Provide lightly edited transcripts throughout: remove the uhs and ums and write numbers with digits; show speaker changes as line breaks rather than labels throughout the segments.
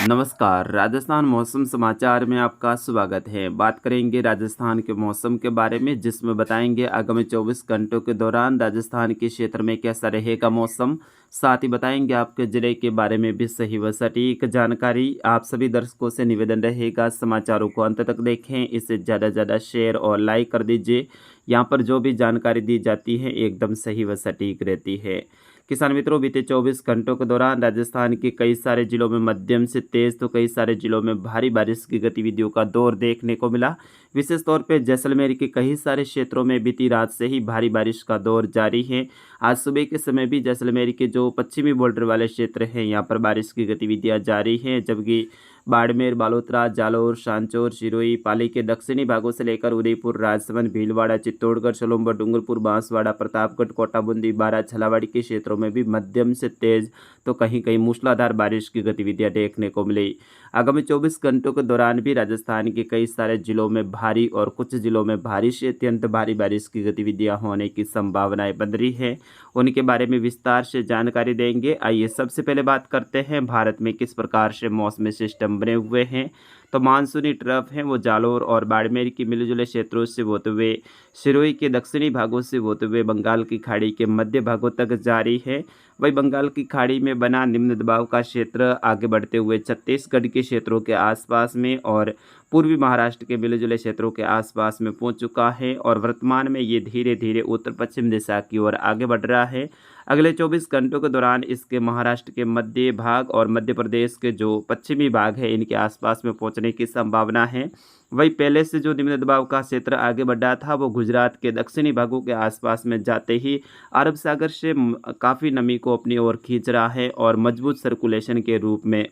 नमस्कार, राजस्थान मौसम समाचार में आपका स्वागत है। बात करेंगे राजस्थान के मौसम के बारे में, जिसमें बताएंगे आगामी 24 घंटों के दौरान राजस्थान के क्षेत्र में कैसा रहेगा मौसम। साथ ही बताएंगे आपके ज़िले के बारे में भी सही व सटीक जानकारी। आप सभी दर्शकों से निवेदन रहेगा, समाचारों को अंत तक देखें, इसे ज़्यादा से ज़्यादा शेयर और लाइक कर दीजिए। यहाँ पर जो भी जानकारी दी जाती है एकदम सही व सटीक रहती है। किसान मित्रों, बीते 24 घंटों के दौरान राजस्थान के कई सारे जिलों में मध्यम से तेज तो कई सारे जिलों में भारी बारिश की गतिविधियों का दौर देखने को मिला। विशेष तौर पर जैसलमेर के कई सारे क्षेत्रों में बीती रात से ही भारी बारिश का दौर जारी है। आज सुबह के समय भी जैसलमेर के जो पश्चिमी बॉर्डर वाले क्षेत्र हैं, यहाँ पर बारिश की गतिविधियाँ जारी हैं, जबकि बाड़मेर, बालोतरा, जालोर, सांचौर, सिरोही, पाली के दक्षिणी भागों से लेकर उदयपुर, राजसमंद, भीलवाड़ा, चित्तौड़गढ़, सोलंबर, डूंगरपुर, बांसवाड़ा, प्रतापगढ़, कोटा, बूंदी, बारां, झालावाड़ के क्षेत्रों में भी मध्यम से तेज तो कहीं कहीं मूसलाधार बारिश की गतिविधियां देखने को मिली। आगामी 24 घंटों के दौरान भी राजस्थान के कई सारे जिलों में भारी और कुछ जिलों में भारी से अत्यंत भारी बारिश की गतिविधियां होने की संभावनाएं बन रही है। उनके बारे में विस्तार से जानकारी देंगे। आइए सबसे पहले बात करते हैं भारत में किस प्रकार से मौसमी सिस्टम बने हुए हैं। तो मानसूनी ट्रफ हैं वो जालोर और बाड़मेर की मिले-जुले क्षेत्रों से होते हुए सिरोही के दक्षिणी भागों से होते हुए बंगाल की खाड़ी के मध्य भागों तक जारी है। वही बंगाल की खाड़ी में बना निम्न दबाव का क्षेत्र आगे बढ़ते हुए छत्तीसगढ़ के क्षेत्रों के आसपास में और पूर्वी महाराष्ट्र के मिले-जुले क्षेत्रों के आसपास में पहुंच चुका है और वर्तमान में ये धीरे धीरे उत्तर पश्चिम दिशा की ओर आगे बढ़ रहा है। अगले 24 घंटों के दौरान इसके महाराष्ट्र के मध्य भाग और मध्य प्रदेश के जो पश्चिमी भाग है, इनके आसपास में पहुंचने की संभावना है। वही पहले से जो निम्न दबाव का क्षेत्र आगे बढ़ा था, वो गुजरात के दक्षिणी भागों के आसपास में जाते ही अरब सागर से काफ़ी नमी को अपनी ओर खींच रहा है और मजबूत सर्कुलेशन के रूप में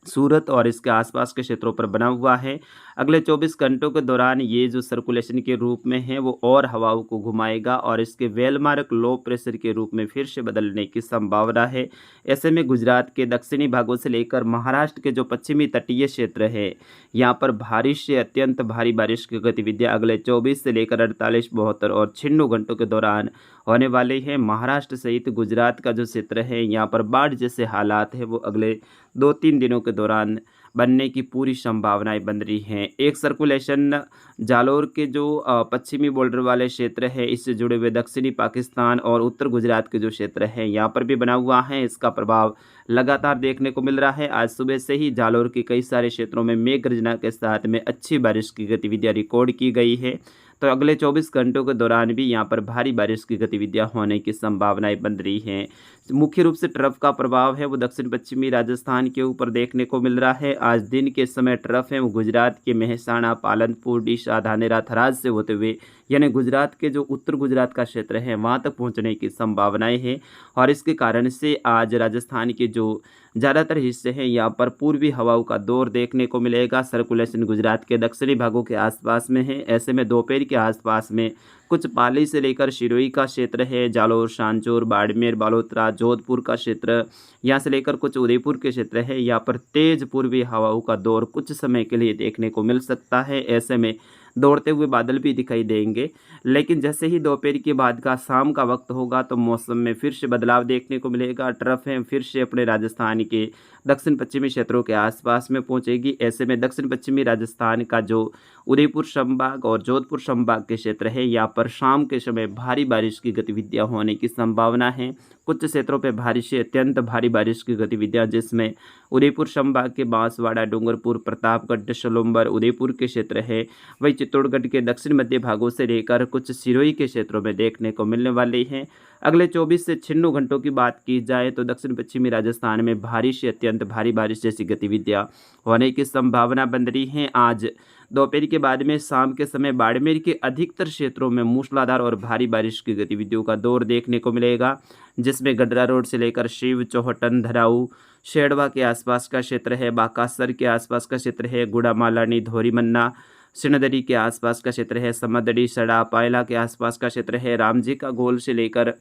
सूरत और इसके आसपास के क्षेत्रों पर बना हुआ है। अगले 24 घंटों के दौरान ये जो सर्कुलेशन के रूप में है, वो और हवाओं को घुमाएगा और इसके वेलमार्क लो प्रेशर के रूप में फिर से बदलने की संभावना है। ऐसे में गुजरात के दक्षिणी भागों से लेकर महाराष्ट्र के जो पश्चिमी तटीय क्षेत्र है, यहाँ पर भारी से अत्यंत भारी बारिश की गतिविधियाँ अगले 24 से लेकर 48, 72 और 96 घंटों के दौरान होने वाली है। महाराष्ट्र सहित गुजरात का जो क्षेत्र है, यहाँ पर बाढ़ जैसे हालात है वो अगले 2-3 दिनों के दौरान बनने की पूरी संभावनाएं बन रही हैं। एक सर्कुलेशन जालोर के जो पश्चिमी बॉर्डर वाले क्षेत्र है, इससे जुड़े हुए दक्षिणी पाकिस्तान और उत्तर गुजरात के जो क्षेत्र है, यहाँ पर भी बना हुआ है। इसका प्रभाव लगातार देखने को मिल रहा है। आज सुबह से ही जालोर के कई सारे क्षेत्रों में मेघ गर्जना के साथ में अच्छी बारिश की गतिविधियां रिकॉर्ड की गई है। तो अगले 24 घंटों के दौरान भी यहाँ पर भारी बारिश की गतिविधियां होने की संभावनाएं बन रही हैं। मुख्य रूप से ट्रफ का प्रभाव है वो दक्षिण पश्चिमी राजस्थान के ऊपर देखने को मिल रहा है। आज दिन के समय ट्रफ है वो गुजरात के मेहसाणा, पालनपुर, डीसा, धानेरा, थराद से होते हुए यानी गुजरात के जो उत्तर गुजरात का क्षेत्र है वहाँ तक पहुँचने की संभावनाएं हैं और इसके कारण से आज राजस्थान के जो ज़्यादातर हिस्से हैं यहाँ पर पूर्वी हवाओं का दौर देखने को मिलेगा। सर्कुलेशन गुजरात के दक्षिणी भागों के आसपास में है। ऐसे में दोपहर के आसपास में कुछ पाली से लेकर सिरोही का क्षेत्र है, जालोर, सांचौर, बाड़मेर, बालोतरा, जोधपुर का क्षेत्र, यहाँ से लेकर कुछ उदयपुर के क्षेत्र है, यहाँ पर तेज पूर्वी हवाओं का दौर कुछ समय के लिए देखने को मिल सकता है। ऐसे में दौड़ते हुए बादल भी दिखाई देंगे, लेकिन जैसे ही दोपहर के बाद का शाम का वक्त होगा तो मौसम में फिर से बदलाव देखने को मिलेगा। ट्रफ है फिर से अपने राजस्थान के दक्षिण पश्चिमी क्षेत्रों के आसपास में पहुंचेगी। ऐसे में दक्षिण पश्चिमी राजस्थान का जो उदयपुर संभाग और जोधपुर संभाग के क्षेत्र है, यहाँ पर शाम के समय भारी बारिश की गतिविधियां होने की संभावना है। कुछ क्षेत्रों पर भारी से अत्यंत भारी बारिश की गतिविधियां, जिसमें उदयपुर संभाग के बांसवाड़ा, डूंगरपुर, प्रतापगढ़, सोलंबर, उदयपुर के क्षेत्र है। वही चित्तौड़गढ़ के दक्षिण मध्य भागों से लेकर कुछ सिरोही के क्षेत्रों में देखने को मिलने वाली हैं। अगले 24 से 96 घंटों की बात की जाए तो दक्षिण पश्चिमी राजस्थान में भारी से अत्यंत भारी बारिश जैसी गतिविधियां होने की संभावना बन रही हैं। आज दोपहर के बाद में शाम के समय बाड़मेर के अधिकतर क्षेत्रों में मूसलाधार और भारी बारिश की गतिविधियों का दौर देखने को मिलेगा, जिसमें गडरा रोड से लेकर शिव, चौहटन, धराऊ, शेड़वा के आसपास का क्षेत्र है, बाकासर के आसपास का क्षेत्र है, गुड़ा मालानी, धोरीमन्ना, सिणदरी के आसपास का क्षेत्र है, समदड़ी, सड़ा, पायला के आसपास का क्षेत्र है, रामजी का गोल से लेकर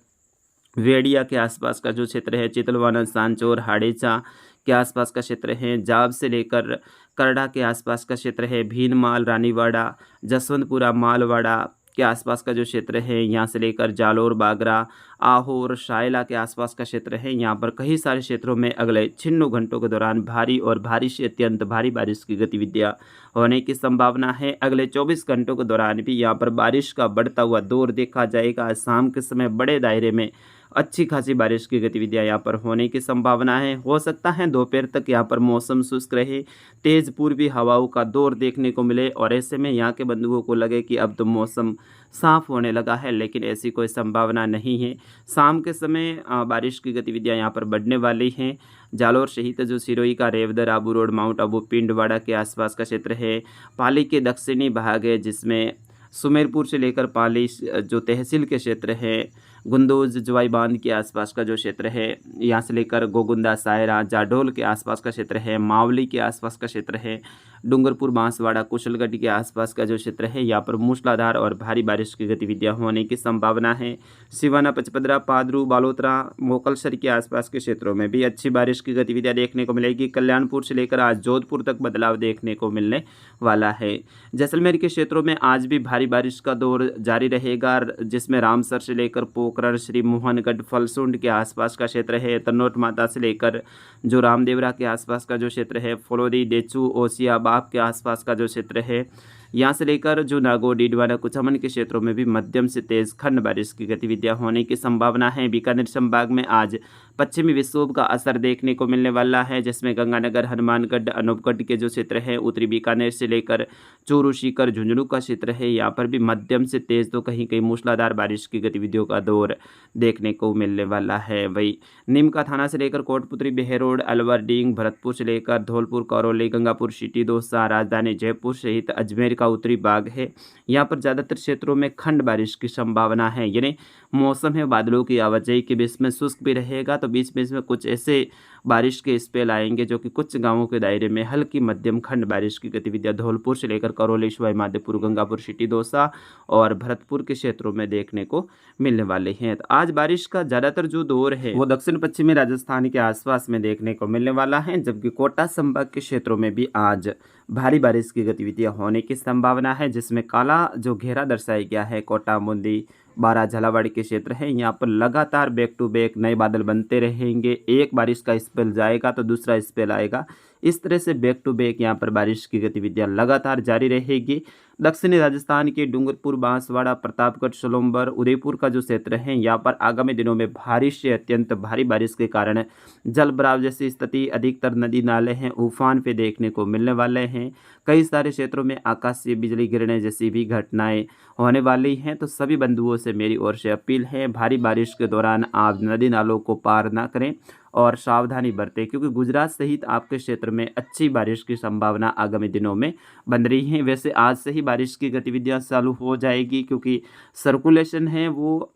वेड़िया के आसपास का जो क्षेत्र है, चितलवाना, सांचौर, हाड़ेचा के आसपास का क्षेत्र है, जाब से लेकर करड़ा के आसपास का क्षेत्र है, भीनमाल, रानीवाड़ा, जसवंतपुरा, मालवाड़ा के आसपास का जो क्षेत्र है, यहाँ से लेकर जालोर, बागरा, आहोर, शायला के आसपास का क्षेत्र है, यहाँ पर कई सारे क्षेत्रों में अगले 96 घंटों के दौरान भारी और भारी से अत्यंत भारी बारिश की गतिविधियां होने की संभावना है। अगले 24 घंटों के दौरान भी यहाँ पर बारिश का बढ़ता हुआ दौर देखा जाएगा। शाम के समय बड़े दायरे में अच्छी खासी बारिश की गतिविधियां यहाँ पर होने की संभावना है। हो सकता है दोपहर तक यहाँ पर मौसम शुष्क रहे, तेज पूर्वी हवाओं का दौर देखने को मिले और ऐसे में यहाँ के बंधुओं को लगे कि अब तो मौसम साफ होने लगा है, लेकिन ऐसी कोई संभावना नहीं है। शाम के समय बारिश की गतिविधियां यहाँ पर बढ़ने वाली हैं। जालोर सहित जो सिरोही का रेवदर, आबू रोड, माउंट आबू, पिंडवाड़ा के आसपास का क्षेत्र है, पाली के दक्षिणी भाग है जिसमें सुमेरपुर से लेकर पाली जो तहसील के क्षेत्र है, गुंदोज, जवाई बांध के आसपास का जो क्षेत्र है, यहाँ से लेकर गोगुंदा, सायरा, जाडोल के आसपास का क्षेत्र है, मावली के आसपास का क्षेत्र है, डूंगरपुर, बांसवाड़ा, कुशलगढ़ के आसपास का जो क्षेत्र है, यहाँ पर मूसलाधार और भारी बारिश की गतिविधियां होने की संभावना है। सिवाना, पचपदरा, पादरू, बालोतरा, मोकलसर के आसपास के क्षेत्रों में भी अच्छी बारिश की गतिविधियां देखने को मिलेगी। कल्याणपुर से लेकर आज जोधपुर तक बदलाव देखने को मिलने वाला है। जैसलमेर के क्षेत्रों में आज भी भारी बारिश का दौर जारी रहेगा, जिसमें रामसर से लेकर पोखरण, श्री मोहनगढ़, फलसुंड के आसपास का क्षेत्र है, तनोट माता से लेकर जो रामदेवरा के आसपास का जो क्षेत्र है, फलोदी, डेचू, ओसिया, बाप के आसपास का जो क्षेत्र है, यहाँ से लेकर जो नागौर, डीडवाना, कुचामन के क्षेत्रों में भी मध्यम से तेज खंड बारिश की गतिविधियां होने की संभावना है। बीकानेर संभाग में आज पश्चिमी विक्षोभ का असर देखने को मिलने वाला है, जिसमें गंगानगर, हनुमानगढ़, अनूपगढ़ के जो क्षेत्र है, उत्तरी बीकानेर से लेकर चूरू, सीकर, झुंझुनू का क्षेत्र है, यहाँ पर भी मध्यम से तेज तो कहीं कहीं मूसलाधार बारिश की गतिविधियों का दौर देखने को मिलने वाला है। वही नीमका थाना से लेकर कोटपुतली, बेहरोड, अलवर, डींग, भरतपुर से लेकर धौलपुर, करौली, गंगापुर सिटी, दौसा, राजधानी जयपुर सहित अजमेर का उत्तरी भाग है, यहाँ पर ज़्यादातर क्षेत्रों में खंड बारिश की संभावना है। यानी मौसम है बादलों की आवाजाही के बीच में शुष्क भी रहेगा, तो बीच बीच में कुछ ऐसे बारिश के स्पेल आएंगे जो कि कुछ गांवों के दायरे में हल्की मध्यम खंड बारिश की गतिविधियां धौलपुर से लेकर करौली, सवाई माधोपुर, गंगापुर सिटी, दौसा और भरतपुर के क्षेत्रों में देखने को मिलने वाले हैं। तो आज बारिश का ज़्यादातर जो दौर है वो दक्षिण पश्चिमी राजस्थान के आसपास में देखने को मिलने वाला है, जबकि कोटा संभाग के क्षेत्रों में भी आज भारी बारिश की गतिविधियां होने की संभावना है, जिसमें काला जो घेरा दर्शाया गया है कोटा, मुंदी, बारा, झालावाड़ के क्षेत्र है, यहाँ पर लगातार बैक टू बैक नए बादल बनते रहेंगे। एक बारिश का स्पेल जाएगा तो दूसरा स्पेल आएगा, इस तरह से बैक टू बैक यहाँ पर बारिश की गतिविधियां लगातार जारी रहेगी। दक्षिणी राजस्थान के डूंगरपुर, बांसवाड़ा, प्रतापगढ़, सोलंबर, उदयपुर का जो क्षेत्र है, यहाँ पर आगामी दिनों में भारी से अत्यंत भारी बारिश के कारण जल भराव जैसी स्थिति, अधिकतर नदी नाले हैं उफान पे देखने को मिलने वाले हैं। कई सारे क्षेत्रों में आकाशीय बिजली गिरने जैसी भी घटनाएं होने वाली हैं। तो सभी बंधुओं से मेरी ओर से अपील है, भारी बारिश के दौरान आप नदी नालों को पार ना करें और सावधानी बरतें, क्योंकि गुजरात सहित आपके क्षेत्र में अच्छी बारिश की संभावना आगामी दिनों में बन रही है। वैसे आज से ही बारिश की गतिविधियां चालू हो जाएगी, क्योंकि सर्कुलेशन है वो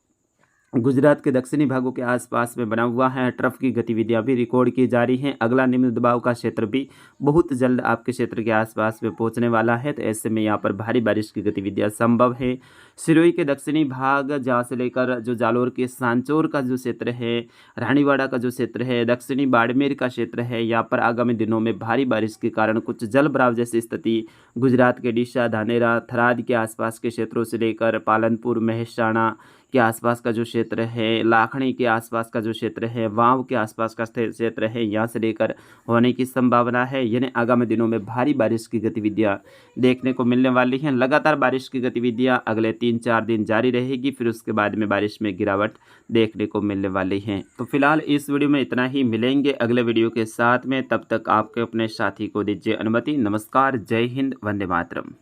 गुजरात के दक्षिणी भागों के आसपास में बना हुआ है। ट्रफ की गतिविधियां भी रिकॉर्ड की जा रही हैं। अगला निम्न दबाव का क्षेत्र भी बहुत जल्द आपके क्षेत्र के आसपास में पहुंचने वाला है, तो ऐसे में यहाँ पर भारी बारिश की गतिविधियां संभव है। सिरोही के दक्षिणी भाग जहाँ से लेकर जो जालोर के सांचौर का जो क्षेत्र है, रानीवाड़ा का जो क्षेत्र है, दक्षिणी बाड़मेर का क्षेत्र है, यहाँ पर आगामी दिनों में भारी बारिश के कारण कुछ जल भराव जैसी स्थिति गुजरात के डीसा, धानेरा, थराद के आसपास के क्षेत्रों से लेकर पालनपुर, महसाणा के आसपास का जो क्षेत्र है, लाखनी के आसपास का जो क्षेत्र है, वाव के आसपास का क्षेत्र है, यहाँ से लेकर होने की संभावना है। यानी आगामी दिनों में भारी बारिश की गतिविधियां देखने को मिलने वाली हैं। लगातार बारिश की गतिविधियां अगले 3-4 दिन जारी रहेगी, फिर उसके बाद में बारिश में गिरावट देखने को मिलने वाली है। तो फिलहाल इस वीडियो में इतना ही, मिलेंगे अगले वीडियो के साथ में। तब तक आपके अपने साथी को दीजिए अनुमति। नमस्कार, जय हिंद, वंदे मातरम।